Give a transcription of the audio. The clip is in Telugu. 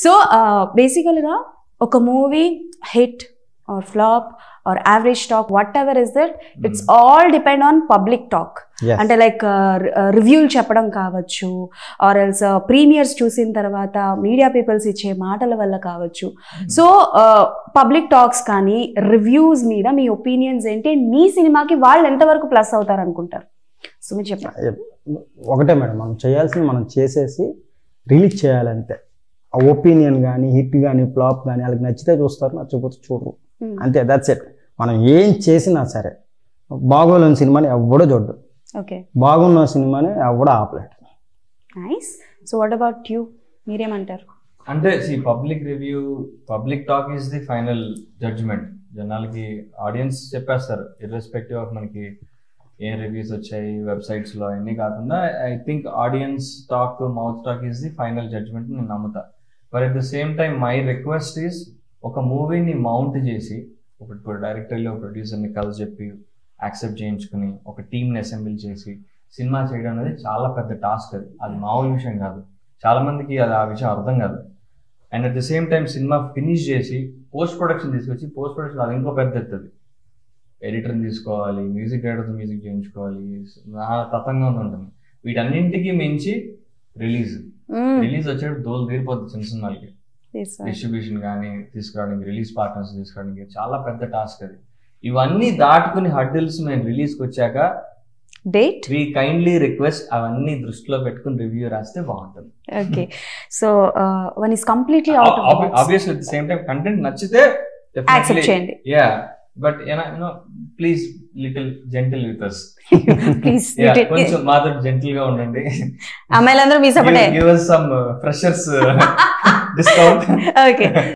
సో బేసికల్గా ఒక movie hit or flop or average talk whatever is that it's all depend on public talk. అంటే లైక్ రివ్యూలు చెప్పడం కావచ్చు, ఆర్ ఎల్స్ ప్రీమియర్స్ చూసిన తర్వాత మీడియా పీపుల్స్ ఇచ్చే మాటల వల్ల కావచ్చు. సో పబ్లిక్ టాక్స్ కానీ రివ్యూస్ మీద మీ ఒపీనియన్స్ ఏంటి? మీ సినిమాకి వాళ్ళు ఎంతవరకు ప్లస్ అవుతారు అనుకుంటారు? సో మీరు చెప్పండి. ఒకటే మేడం, మనం చేయాల్సింది మనం చేసేసి రిలీజ్ చేయాలంతే. ఆ ఒపీనియన్ కానీ హిట్ కానీ ఫ్లాప్ కానీ వాళ్ళకి నచ్చితే చూస్తారు, నచ్చకపోతే చూడరు, అంతే. That's it. మనం ఏం చేసినా సరే బాగోలేని సినిమాని ఎవడో చూడ్డు, బాగున్న సినిమాని ఎవడో ఆపలేడు. Nice. So what about you, మీరేమంటారు? అంటే public review, public talk is the final judgement. జనాలకి ఆడియన్స్ చెప్పేస్తారు, ఇర్రెస్పెక్టివ్ ఆఫ్ మనకి ఏ రివ్యూస్ వచ్చాయి వెబ్సైట్స్ లో అన్నీ కాకుండా. I think audience talk, mouth talk is the final judgement నేను నమ్ముతా. But at the same time my request is, ఒక మూవీని మౌంట్ చేసి ఒక డైరెక్టర్ని, ఒక ప్రొడ్యూసర్ని కలిసి చెప్పి యాక్సెప్ట్ చేయించుకుని ఒక టీమ్ని అసెంబ్ల్ చేసి సినిమా చేయడం అనేది చాలా పెద్ద టాస్క్. అది మామూలు విషయం కాదు. చాలా మందికి అది ఆ విషయం అర్థం కాదు. And at the same time cinema finish చేసి పోస్ట్ ప్రొడక్షన్ తీసుకొచ్చి, పోస్ట్ ప్రొడక్షన్ అది ఇంకో పెద్ద ఎత్తది. ఎడిటర్ని తీసుకోవాలి, మ్యూజిక్ డైరెక్టర్తో మ్యూజిక్ చేయించుకోవాలి, తతంగా ఉంటుంది. వీటన్నింటికి మించి రిలీజ్ వచ్చేటప్పుడు దోలు తీరిపోతుంది చిన్న సినిమాలకి. డిస్ట్రిబ్యూషన్ కానీ తీసుకురావడానికి, రిలీజ్ పార్ట్నర్స్ తీసుకురావడానికి చాలా పెద్ద టాస్క్ అది. ఇవన్నీ దాటుకుని హర్డిల్స్ మేము రిలీజ్కి వచ్చాక డేట్ వి కైండ్లీ రిక్వెస్ట్ అవన్నీ దృష్టిలో పెట్టుకుని రివ్యూ రాస్తే బాగుంటుంది. Okay. So one is completely out of box. Obviously at the same time content నచ్చితే యాక్సెప్ట్ చేయండి. Yeah, but please little gentle with us. Please కొంచెం మాతో జెంటిల్ గా ఉండండి. అమ్మాయిలందరూ మీ సపోర్టే. Give us some freshers discount. Okay.